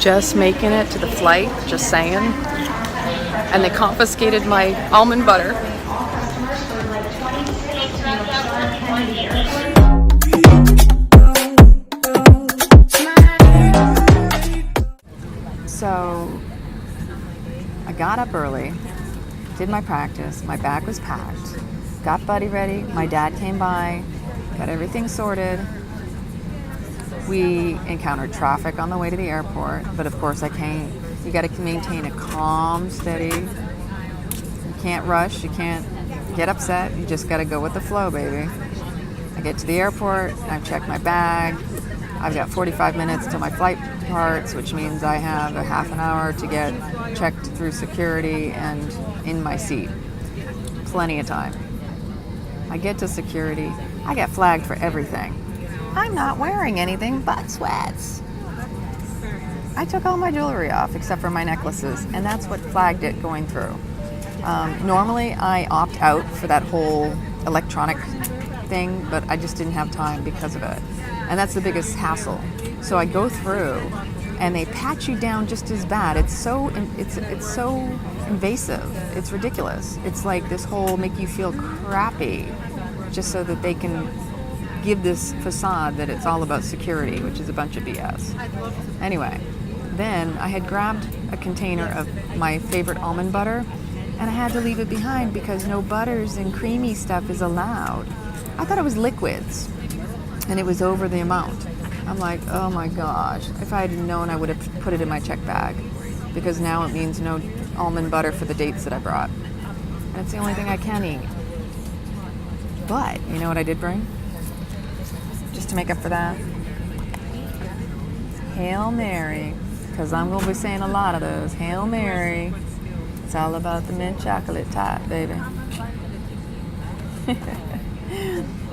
just making it to the flight, just saying. And they confiscated my almond butter. So I got up early, did my practice, my bag was packed, got Buddy ready, my dad came by, got everything sorted. We encountered traffic on the way to the airport, but of course you gotta maintain a calm, steady, you can't rush, you can't get upset, you just gotta go with the flow, baby. I get to the airport, I've checked my bag, I've got 45 minutes till my flight departs, which means I have a half an hour to get checked through security and in my seat. Plenty of time. I get to security, I get flagged for everything. I'm not wearing anything but sweats. I took all my jewelry off except for my necklaces, and that's what flagged it going through. Normally I opt out for that whole electronic thing, but I just didn't have time because of it. And that's the biggest hassle. So I go through and they pat you down just as bad. It's so invasive. It's ridiculous. It's like this whole make you feel crappy just so that they can give this facade that it's all about security, which is a bunch of BS. Anyway, then I had grabbed a container of my favorite almond butter and I had to leave it behind because no butters and creamy stuff is allowed. I thought it was liquids and it was over the amount. I'm like, oh my gosh, if I had known I would have put it in my check bag because now it means no almond butter for the dates that I brought. And it's the only thing I can eat. But you know what I did bring? Just to make up for that, Hail Mary, because I'm going to be saying a lot of those. Hail Mary. It's all about the mint chocolate top, baby.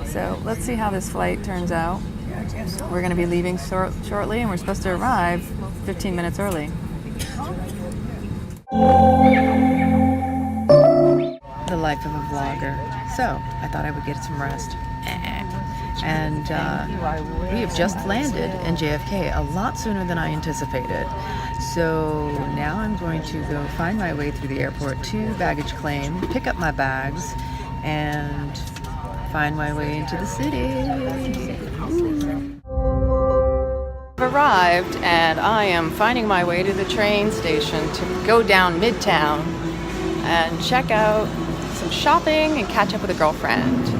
So let's see how this flight turns out. We're going to be leaving shortly, and we're supposed to arrive 15 minutes early. The life of a vlogger. So I thought I would get some rest. And we have just landed in JFK a lot sooner than I anticipated. So now I'm going to go find my way through the airport to baggage claim, pick up my bags, and find my way into the city. I've arrived and I am finding my way to the train station to go down Midtown and check out some shopping and catch up with a girlfriend.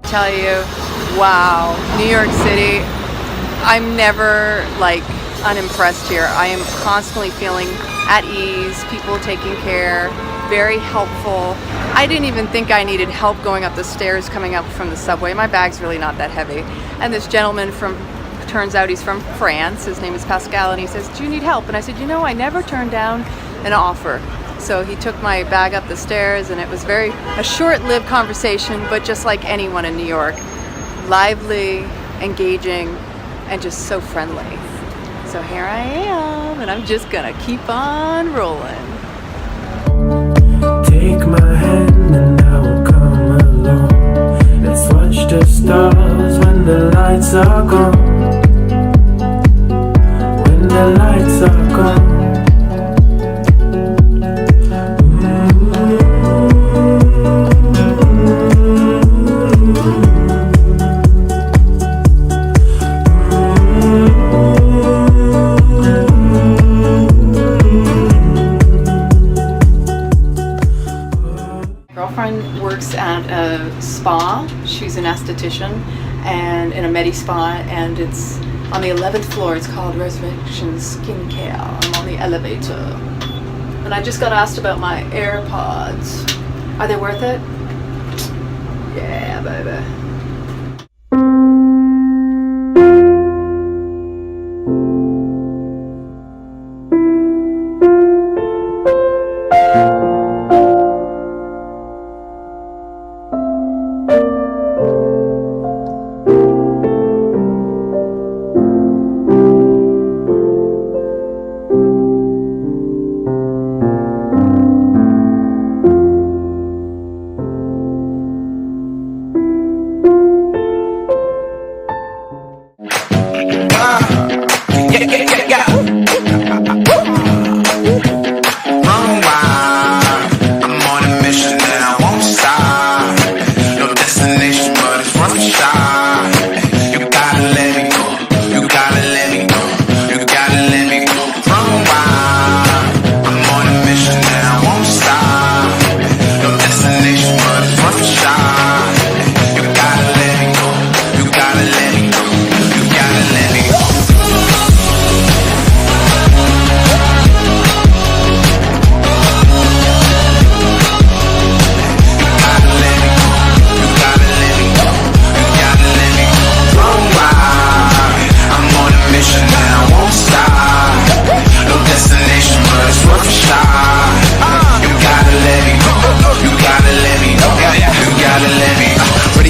Tell you, wow, New York City, I'm never like unimpressed here. I am constantly feeling at ease, people taking care, very helpful. I didn't even think I needed help going up the stairs coming up from the subway. My bag's really not that heavy. And this gentleman turns out he's from France, his name is Pascal, and he says, do you need help? And I said, you know, I never turn down an offer. So he took my bag up the stairs, and it was a short-lived conversation, but just like anyone in New York, lively, engaging, and just so friendly. So here I am, and I'm just gonna keep on rolling. take my hand and I will come along. Let's watch the stars when the lights are gone. When the lights are gone. Girlfriend works at a spa. She's an esthetician and in a medi spa, and it's on the 11th floor. It's called Resurrection Skincare. I'm on the elevator. And I just got asked about my AirPods. Are they worth it? Yeah, baby.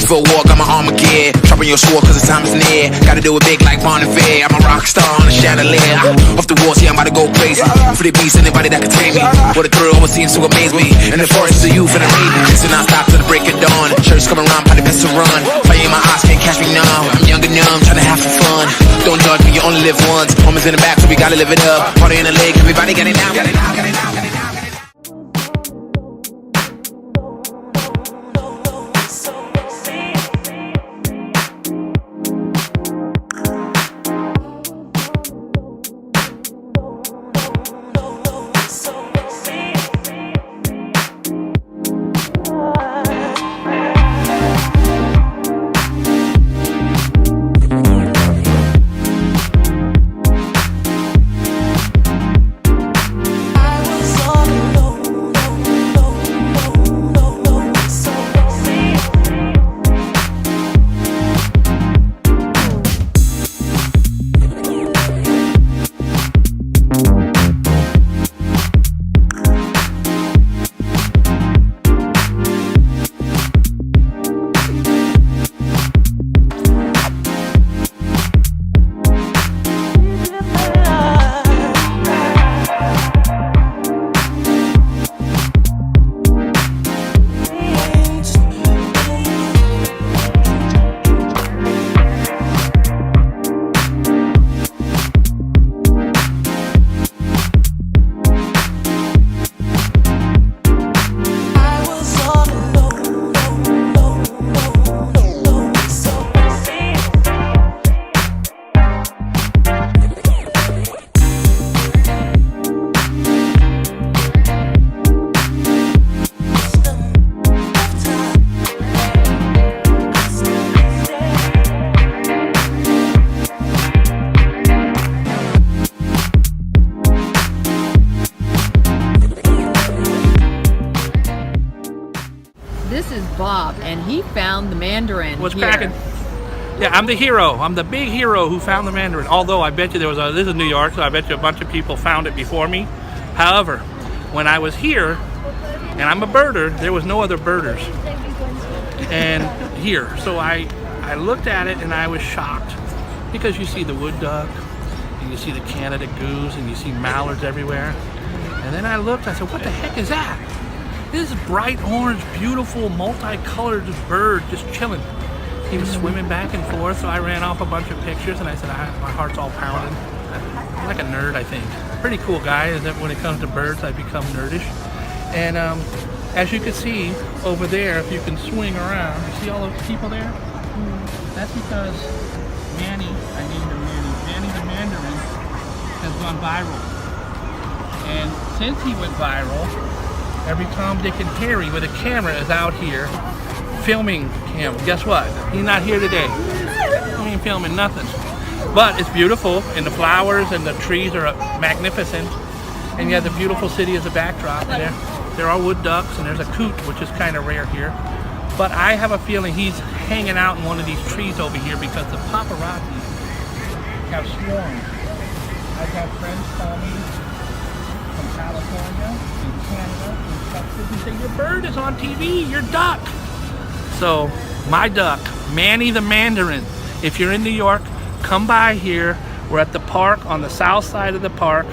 For a walk, I'm an Armageddon. Sharpen your sword cause the time is near. Gotta do it big like Bon Fair. I'm a rock star on a chandelier. Off the walls, yeah, I'm about to go crazy. For the beast, anybody that can tame me. What a thrill, what seems to amaze me. In the forest of youth and the raven. Listen, I stop till the break of dawn. Shirts come around, probably best to run. Fire in my eyes, can't catch me now. I'm young and numb, trying to have some fun. Don't judge me, you only live once. Homies in the back, so we gotta live it up. Party in the lake, everybody got it now, got it now, got it now, got it now. This is Bob, and he found the Mandarin. What's cracking? Yeah, I'm the hero. I'm the big hero who found the Mandarin. Although I bet you this is New York, so I bet you a bunch of people found it before me. However, when I was here, and I'm a birder, there was no other birders and here. So I looked at it and I was shocked, because you see the wood duck, and you see the Canada goose, and you see mallards everywhere. And then I looked, I said, what the heck is that? This bright orange, beautiful, multicolored bird just chilling. He was swimming back and forth, so I ran off a bunch of pictures, and I said, my heart's all pounding. I'm like a nerd, I think. Pretty cool guy, and then when it comes to birds, I become nerdish. And as you can see over there, if you can swing around, you see all those people there? That's because Manny, I named him Manny the Mandarin, has gone viral. And since he went viral, every Tom, Dick, and Harry with a camera is out here filming him. Guess what? He's not here today. He ain't filming nothing. But it's beautiful, and the flowers and the trees are magnificent. And you have the beautiful city as a backdrop. And there are wood ducks, and there's a coot, which is kind of rare here. But I have a feeling he's hanging out in one of these trees over here because the paparazzi have swarmed. I've had friends call me from California, and Canada, and Texas, and say, your bird is on TV, your duck. So, my duck, Manny the Mandarin. If you're in New York, come by here. We're at the park on the south side of the park,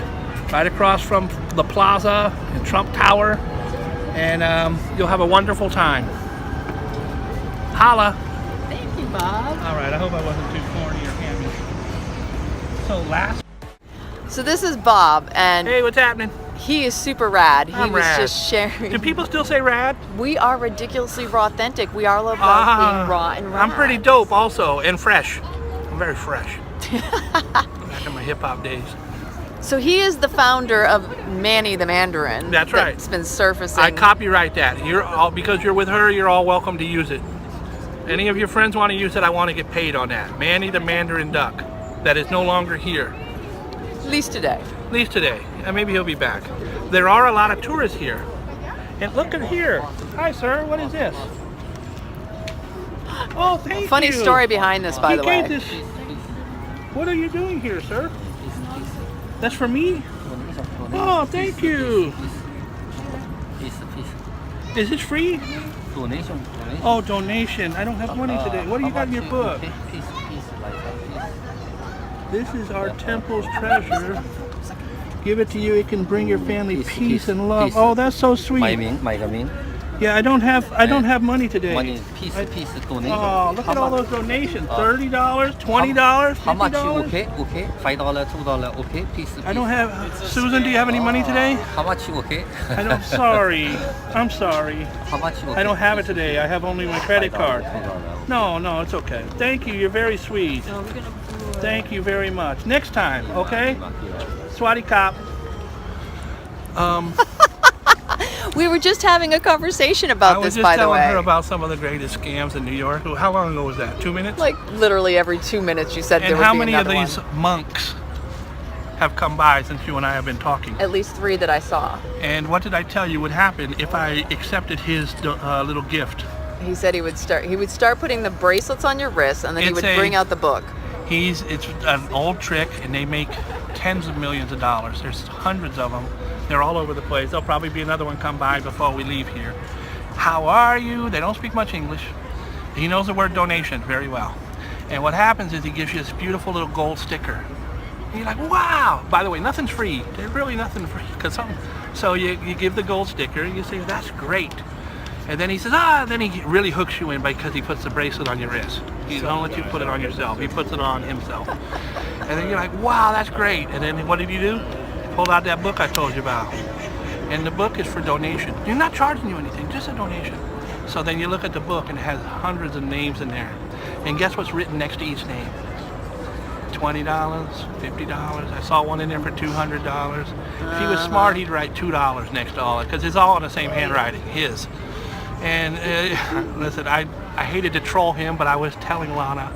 right across from the plaza and Trump Tower, and you'll have a wonderful time. Holla. Thank you, Bob. All right, I hope I wasn't too corny or hammy. So this is Bob, and Hey, what's happening? he is super rad. He I'm was rad. just sharing. Do people still say rad? We are ridiculously RawThentic. We are all about being raw and rad. I'm pretty dope also, and fresh. I'm very fresh. Back in my hip hop days. So he is the founder of Manny the Mandarin. That's right. That's been surfacing. I copyright that. You're all, because you're with her, you're all welcome to use it. Any of your friends want to use it, I want to get paid on that. Manny the Mandarin Duck. That is no longer here. At least today. At least today. Maybe he'll be back. There are a lot of tourists here. And look at here. Hi, sir. What is this? Oh, thank you. Funny story behind this, by the way. This. What are you doing here, sir? That's for me? Oh, thank you. Is this free? Donation. Oh, donation. I don't have money today. What do you got in your book? This is our temple's treasure. Give it to you. It can bring your family peace and love. Oh, that's so sweet. Yeah, I don't have money today. Peace donation. Oh, look at all those donations. $30, $20, $50. How much you okay? $5, $2, okay? Peace. I don't have. Susan, do you have any money today? How much you okay? I'm sorry. I'm sorry. How much you okay? I don't have it today. I have only my credit card. No, it's okay. Thank you. You're very sweet. Thank you very much. Next time, okay? Swati cop. We were just having a conversation about this, by the way. I was just telling her about some of the greatest scams in New York. How long ago was that? 2 minutes? Like literally every 2 minutes you said there And would how be many of another these one. monks have come by since you and I have been talking? At least 3 that I saw. And what did I tell you would happen if I accepted his little gift? He said he would start putting the bracelets on your wrists, and then he would bring out the book. It's an old trick, and they make tens of millions of dollars. There's hundreds of them. They're all over the place. There'll probably be another one come by before we leave here. How are you? They don't speak much English. He knows the word donation very well. And what happens is he gives you this beautiful little gold sticker. And you're like, wow! By the way, nothing's free. There's really nothing free. So you give the gold sticker, you say, that's great. And then he says, then he really hooks you in because he puts the bracelet on your wrist. He don't let you put it on yourself. He puts it on himself. And then you're like, wow, that's great. And then what did you do? Pulled out that book I told you about. And the book is for donation. You're not charging you anything, just a donation. So then you look at the book and it has hundreds of names in there. And guess what's written next to each name? $20, $50. I saw one in there for $200. If he was smart, he'd write $2 next to all it, because it's all in the same handwriting, his. And listen, I hated to troll him, but I was telling Lana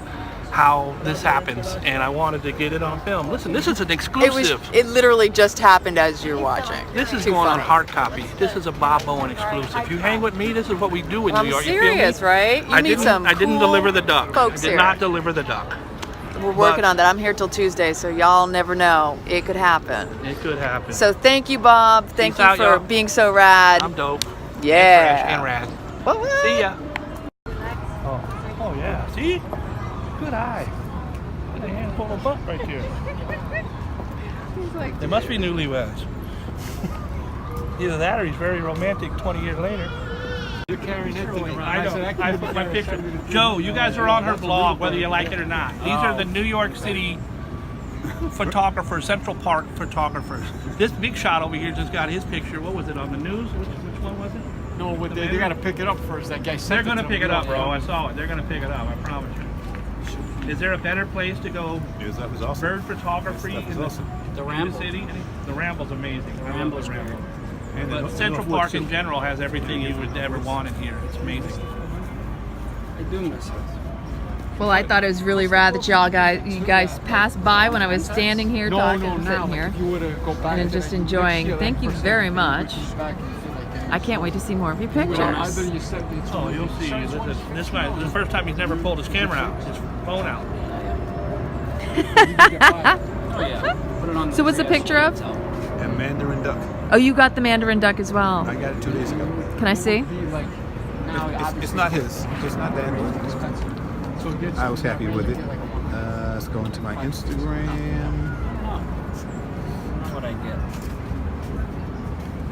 how this happens, and I wanted to get it on film. Listen, this is an exclusive. It literally just happened as you're watching. This is Too going funny. on hard copy. This is a Bob Bowen exclusive. You hang with me, this is what we do in I'm New York. serious, right? You I meet didn't, some I didn't cool deliver the duck. folks I did here. not deliver the duck. We're working on that. I'm here till Tuesday, so y'all never know. It could happen. It could happen. So thank you, Bob. Thank Peace you out, for y'all. being so rad. I'm dope. Yeah. And fresh and rad. What? See ya. Oh yeah. See? Good eye. There's a handful of butt right there. They must be newlyweds. Either that or he's very romantic 20 years later. You're carrying that thing around. I know. I put my picture. Joe, you guys are on her blog, whether you like it or not. These are the New York City photographers, Central Park photographers. This big shot over here just got his picture. What was it on the news? Which one was it? No, but they got to pick it up first. That guy They're sent going to to pick them. it up, bro. I saw it. They're going to pick it up. I promise you. Is there a better place to go? That was awesome. Bird photography That was in awesome. the city? The Ramble's amazing. I love Ramble's the Ramble. And But the Central Northwood, Park too. in general has everything you would ever want in here. It's amazing. I do miss it. Well, I thought it was really rad that you guys passed by when I was standing here talking, sitting here, If you were to go back and to just that, enjoying. you'd see Thank you that very person much. back and feel like that. I can't wait to see more of your I bet pictures. you said it's Oh, you'll see. This guy, this is the first time he's never pulled his camera out, his phone out. So what's the picture of? And Mandarin Duck. Oh, you got the Mandarin Duck as well. I got it 2 days ago. Can I see? Be like, now It's not his. It's not that. So it gets- I was happy with it. Let's go into my Instagram. That's what I get.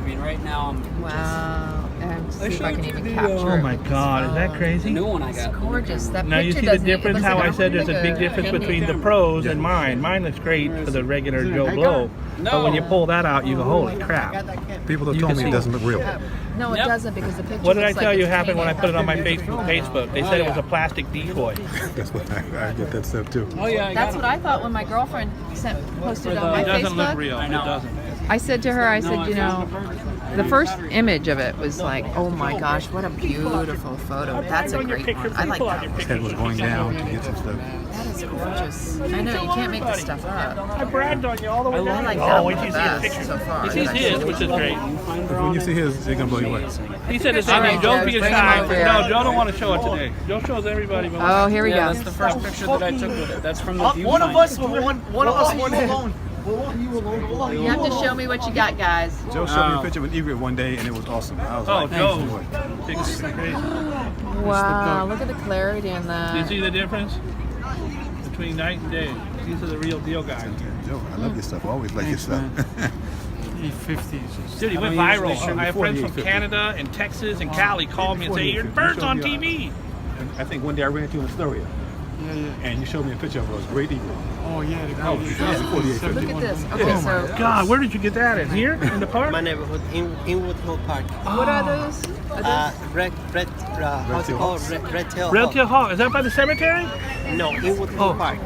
I mean, right now I'm Wow. And see if I can even the, capture Oh it my with this God, is that phone. the crazy? new one I got. It's gorgeous. That Now you picture see the doesn't- it difference looks how like I a- said there's a like big difference between the pros and mine. Mine looks great for the regular Joe Blow. But when you pull that out, you go, holy crap. People have You told can me see- it doesn't look real. No, it Yep. doesn't because the picture. What did I looks tell like you it's happened when I put it on my painted. Facebook? They said it was a plastic decoy. That's what I get that stuff too. Oh yeah, I That's got what I thought when my girlfriend posted it on my It doesn't look Facebook. real. I It know. doesn't. I said to her, I said, you know, the first image of it was like, oh my gosh, what a beautiful photo. That's a great one. I like that one. His head was going down to get some stuff. That is gorgeous. I know, you can't make this stuff up. I bragged on you all the way down. like Oh, that wait one till you the see his best picture. so far. He sees his, which is great. When you see his, they're gonna blow you away. He said the All same right, thing. Don't be Joe, bring him shy. over here. No, Joe don't want to show it today. Joe shows everybody. But Oh, here we Yeah, go. that's the first picture that I took with it. That's from the viewfinder. One of us went alone. You have to show me what you got, guys. Joe showed me a picture of an egret one day and it was awesome. I was Oh, like, Joe. thanks, boy. Picture's crazy. Wow, look at the clarity in Do you that. see the difference between night and day? These are the real deal guys. Joe, I love your stuff. I always like your stuff. E50s. Dude, he went viral. I have friends from Canada and Texas and Cali call me and say, your bird's on TV. And I think one day I ran into you in Astoria Yeah, yeah. and you showed me a picture of it. It was a great egret. Oh yeah, the Oh, great. shit. 48. Look at this. Okay, so God, where did you get that in? Here? In the park? My neighborhood in Woodhill Park. what are those? Red, how's it called? Red Tail. Red Hawk. Tail Hawk. Is that by the cemetery? No, in Woodhill Oh. Park.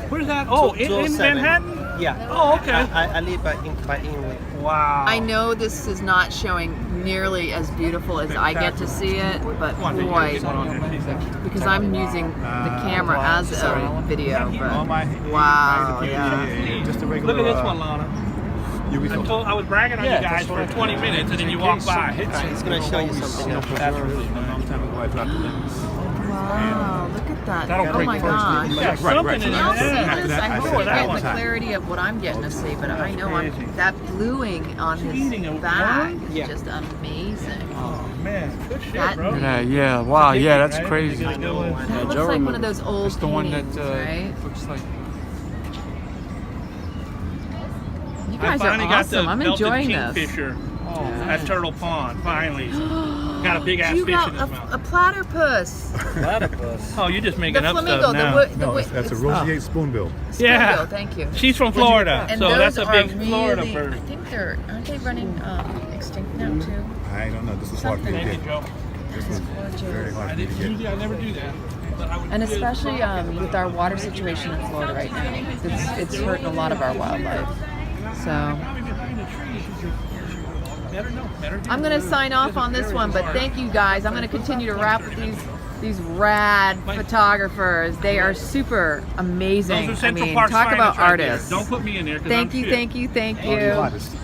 Where's that? Oh, in 207. Manhattan? Yeah. Oh, okay. I live by Inwood. Wow. I know this is not showing nearly as beautiful as I get to see it, but Come on, baby, boy, get one on there. She's like- because I'm using the camera as a video, All but my wow, yeah. Just a regular. Look at this one, Lana. UV I was bragging on you guys for 20 minutes and then you walk by. It's gonna show you something else. That's really a long time ago I dropped the lens. Wow, look at that. That'll Oh break my first. gosh. Yeah, something in I'll see there. this. I hope said you're that getting one the time. clarity of what I'm getting to see, but I know crazy. that bluing on Eating a his bag worm? is Yeah. just amazing. Oh, man. Good shit, That- bro. Yeah, wow, yeah, that's Right? crazy. Good one. That looks Joe like one of remembers. those old It's the one that paintings, right? looks like. You I guys are finally got awesome. the I'm melted enjoying this. kingfisher at Turtle Pond. Finally. Got a big ass You fish got in his mouth. a platypus. Platypus. Oh, you're just The making up flamingo, stuff the now. wood. No, that's a roseate spoonbill. Yeah. Thank you. She's from Florida, And so those that's a are big really, Florida bird. I think aren't they running extinct now too? I don't know. This is hard for me to Thank you, get. Joe. This is very hard I for me to didn't get. usually I never do that. But I would And do it. especially with our water situation in Florida right now, it's hurting a lot of our wildlife. So I'm going to sign off on this one, but thank you guys. I'm going to continue to rap with these rad photographers. They are super amazing. Those are I Central mean, Park's talk about finest right there. artists. Don't put me in there. 'Cause Thank I'm you, shit. thank you, thank You're the you. hottest.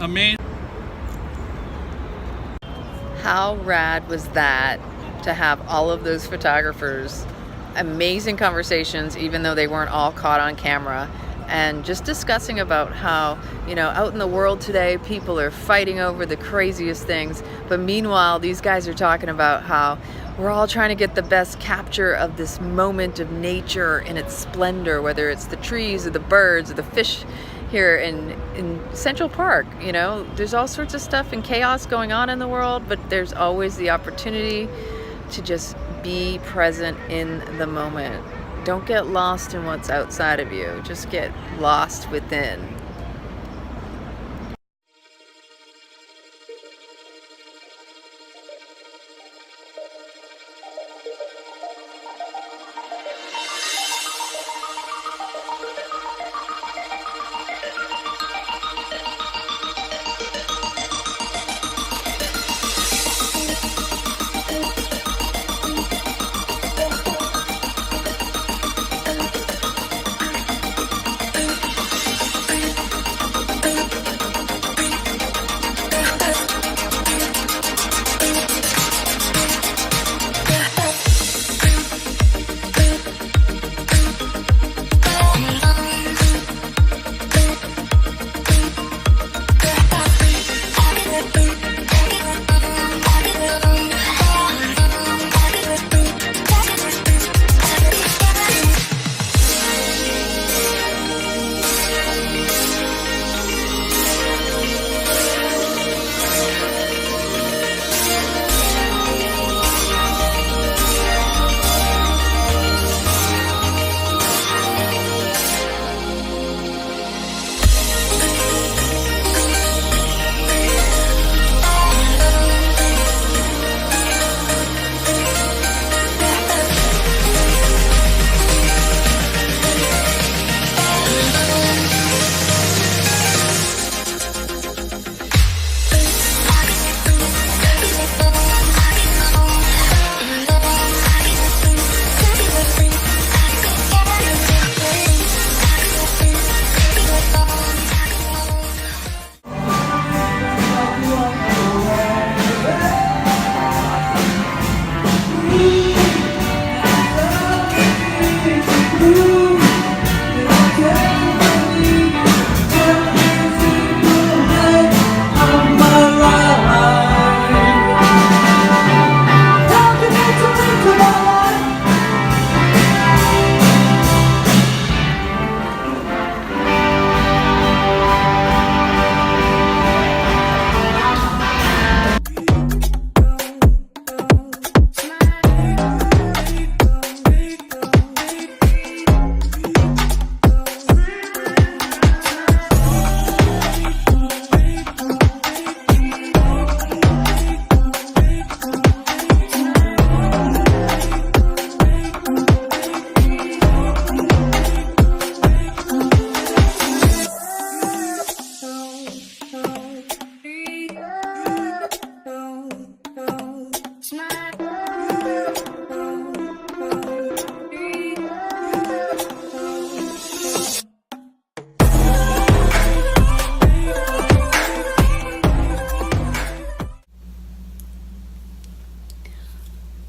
Amazing. How rad was that to have all of those photographers? Amazing conversations, even though they weren't all caught on camera. And just discussing about how, you know, out in the world today, people are fighting over the craziest things. But meanwhile, these guys are talking about how we're all trying to get the best capture of this moment of nature in its splendor, whether it's the trees or the birds or the fish, here in Central Park. You know, there's all sorts of stuff and chaos going on in the world, but there's always the opportunity to just be present in the moment. Don't get lost in what's outside of you. Just get lost within.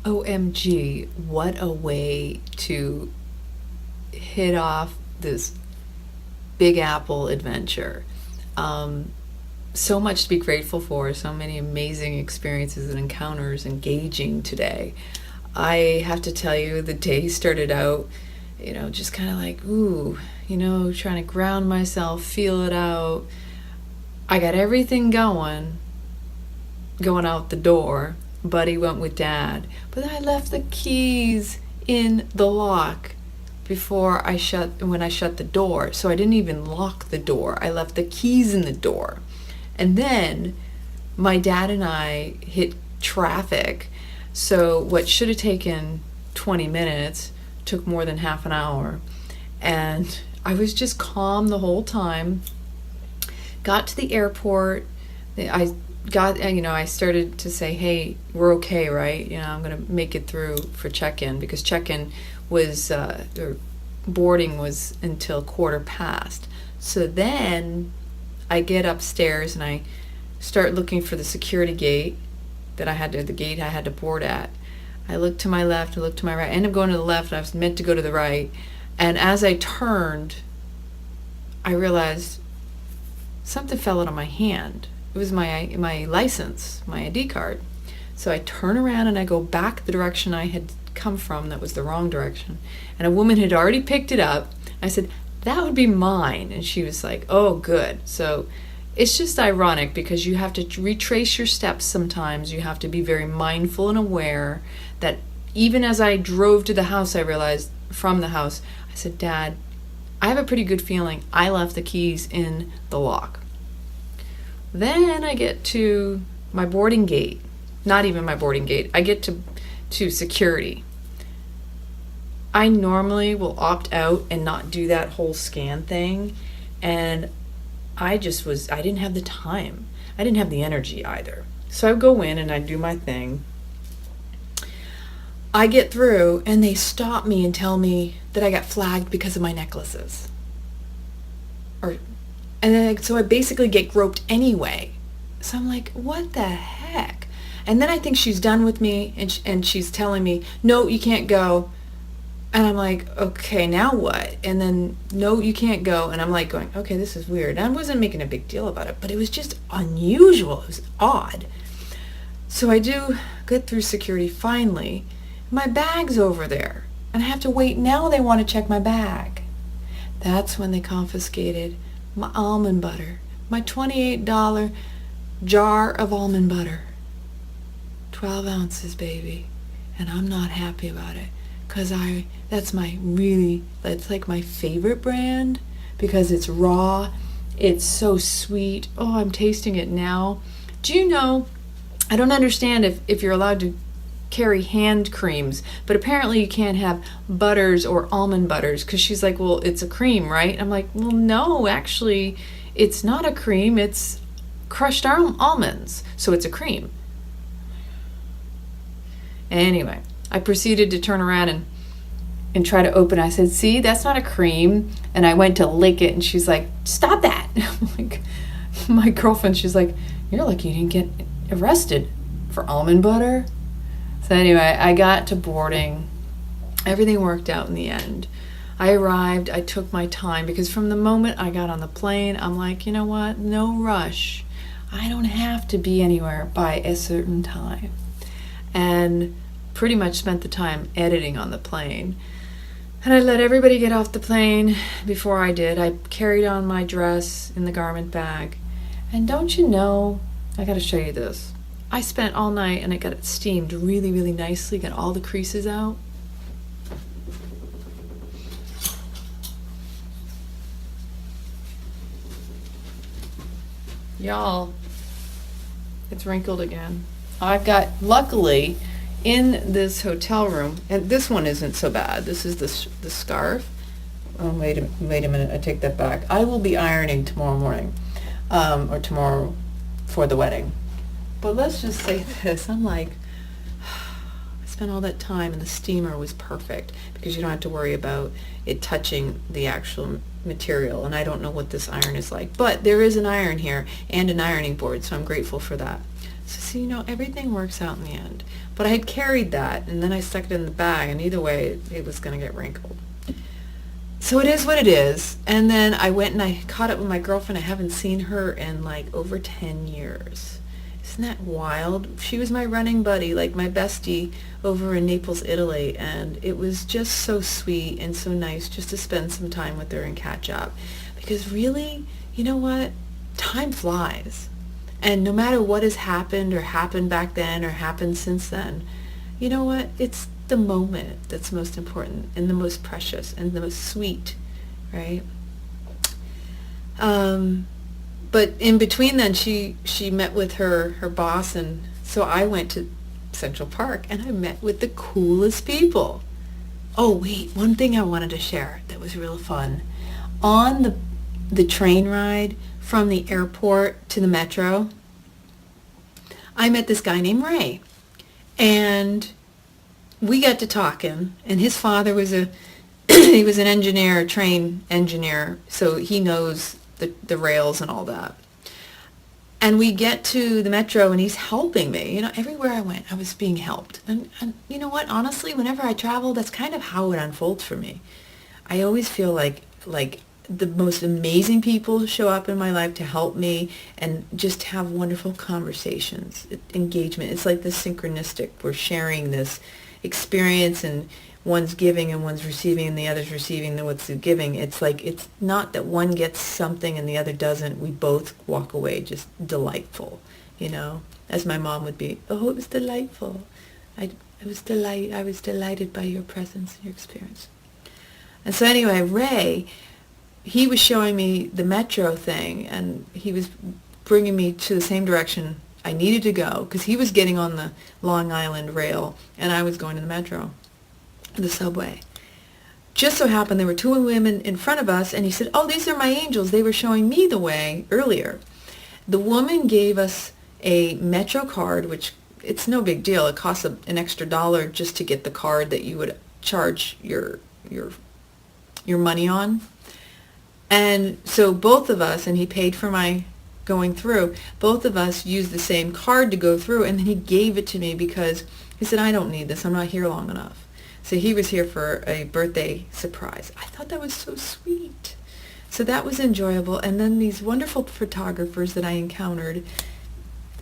OMG, what a way to hit off this Big Apple adventure. So much to be grateful for, so many amazing experiences and encounters engaging today. I have to tell you, the day started out, just kind of like, ooh, trying to ground myself, feel it out. I got everything going out the door. Buddy went with Dad, but I left the keys in the lock when I shut the door. So I didn't even lock the door. I left the keys in the door. And then my dad and I hit traffic. So what should have taken 20 minutes took more than half an hour. And I was just calm the whole time. Got to the airport. I started to say, hey, we're okay, right? I'm going to make it through for check-in, because check-in was, or boarding was until 1:15. So then I get upstairs and I start looking for the security gate the gate I had to board at. I looked to my left, I looked to my right. I ended up going to the left, I was meant to go to the right. And as I turned, I realized something fell out of my hand. It was my license, my ID card. So I turn around and I go back the direction I had come from. That was the wrong direction. And a woman had already picked it up. I said, that would be mine. And she was like, oh, good. So it's just ironic because you have to retrace your steps sometimes. You have to be very mindful and aware that even as I drove to the house, I realized from the house, I said, Dad, I have a pretty good feeling I left the keys in the lock. Then I get to my boarding gate. Not even my boarding gate. I get to security. I normally will opt out and not do that whole scan thing. And I didn't have the time. I didn't have the energy either. So I would go in and I do my thing. I get through and they stop me and tell me that I got flagged because of my necklaces. So I basically get groped anyway. So I'm like, what the heck? And then I think she's done with me and she's telling me, no, you can't go. And I'm like, okay, now what? And then, no, you can't go. And I'm like going, okay, this is weird. And I wasn't making a big deal about it, but it was just unusual. It was odd. So I do get through security finally. My bag's over there. And I have to wait. Now they want to check my bag. That's when they confiscated my almond butter. My $28 jar of almond butter. 12 ounces, baby. And I'm not happy about it. Because that's like my favorite brand. Because it's raw. It's so sweet. Oh, I'm tasting it now. Do you know, I don't understand if you're allowed to carry hand creams, but apparently you can't have butters or almond butters, because she's like, well, it's a cream, right? I'm like, well, no, actually, it's not a cream, it's crushed almonds, so it's a cream. Anyway, I proceeded to turn around and try to open it. I said, see, that's not a cream, and I went to lick it, and she's like, stop that. I'm like, my girlfriend, she's like, you're lucky you didn't get arrested for almond butter. So anyway, I got to boarding. Everything worked out in the end. I arrived, I took my time, because from the moment I got on the plane, I'm like, you know what, no rush. I don't have to be anywhere by a certain time. And pretty much spent the time editing on the plane. And I let everybody get off the plane before I did. I carried on my dress in the garment bag. And don't you know, I gotta show you this. I spent all night and I got it steamed really, really nicely, got all the creases out. Y'all, it's wrinkled again. I've got, luckily, in this hotel room, and this one isn't so bad. This is the scarf. Oh, wait a minute, I take that back. I will be ironing tomorrow morning, or tomorrow for the wedding. But let's just say this, I'm like, I spent all that time and the steamer was perfect because you don't have to worry about it touching the actual material, and I don't know what this iron is like. But there is an iron here and an ironing board, so I'm grateful for that. So see, you know, everything works out in the end. But I had carried that, and then I stuck it in the bag, and either way, it was going to get wrinkled. So it is what it is. And then I went and I caught up with my girlfriend. I haven't seen her in like over 10 years. Isn't that wild? She was my running buddy, like my bestie over in Naples, Italy, and it was just so sweet and so nice just to spend some time with her and catch up. Because really, you know what? Time flies. And no matter what has happened or happened back then or happened since then, you know what? It's the moment that's most important and the most precious and the most sweet, right? But in between then, she met with her boss, and so I went to Central Park and I met with the coolest people. Oh wait, one thing I wanted to share that was real fun. On the train ride from the airport to the metro, I met this guy named Ray, and we got to talking, and his father was he was an engineer, a train engineer, so he knows the rails and all that. And we get to the metro, and he's helping me. You know, everywhere I went, I was being helped. And you know what? Honestly, whenever I travel, that's kind of how it unfolds for me. I always feel like the most amazing people show up in my life to help me and just have wonderful conversations, engagement. It's like this synchronistic. We're sharing this experience, and one's giving and one's receiving and the other's receiving and what's giving. It's like, it's not that one gets something and the other doesn't. We both walk away just delightful, you know, as my mom would be. Oh, it was delightful. I was delighted by your presence and your experience. And so anyway, Ray, he was showing me the metro thing, and he was bringing me to the same direction I needed to go, because he was getting on the Long Island rail and I was going to the metro, the subway. Just so happened there were two women in front of us, and he said, oh, these are my angels. They were showing me the way earlier. The woman gave us a metro card, which it's no big deal. It costs an extra $1 just to get the card that you would charge your money on. And so both of us, and he paid for my going through, both of us used the same card to go through, and then he gave it to me because he said, I don't need this. I'm not here long enough. So he was here for a birthday surprise. I thought that was so sweet. So that was enjoyable. And then these wonderful photographers that I encountered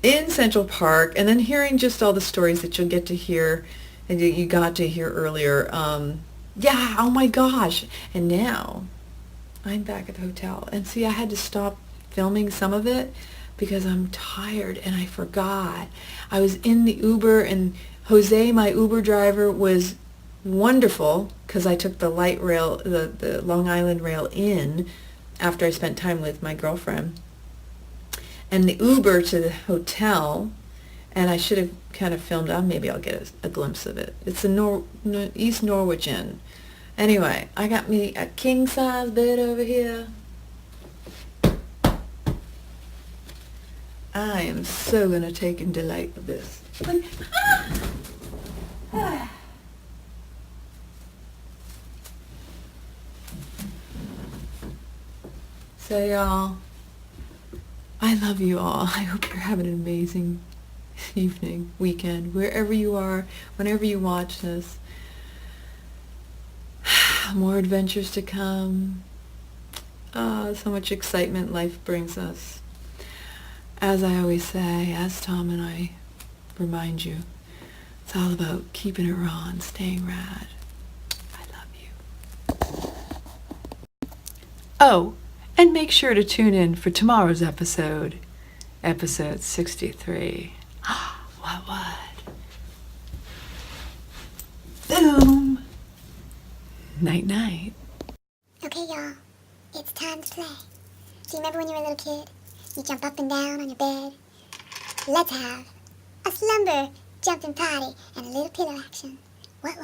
in Central Park, and then hearing just all the stories that you'll get to hear and you got to hear earlier. Yeah, oh my gosh. And now I'm back at the hotel. And see, I had to stop filming some of it because I'm tired and I forgot. I was in the Uber, and Jose, my Uber driver, was wonderful because I took the light rail, the Long Island rail in after I spent time with my girlfriend. And the Uber to the hotel, and I should have kind of filmed, maybe I'll get a glimpse of it. It's the East Norwich Inn. Anyway, I got me a king-size bed over here. I am so going to take in delight with this. So y'all, I love you all. I hope you're having an amazing evening, weekend, wherever you are, whenever you watch this. More adventures to come. So much excitement life brings us. As I always say, as Tom and I remind you, it's all about keeping it raw and staying rad. I love you. Oh, and make sure to tune in for tomorrow's episode 63. What? Boom. Night-night. Okay, y'all, it's time to play. Do you remember when you were a little kid? You jump up and down on your bed. Let's have a slumber jumping party and a little pillow action. What?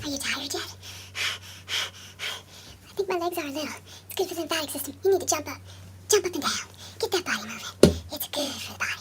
Are you tired yet? I think my legs are a little. It's good for the lymphatic system. You need to jump up and down. Get that body moving. It's good for the body.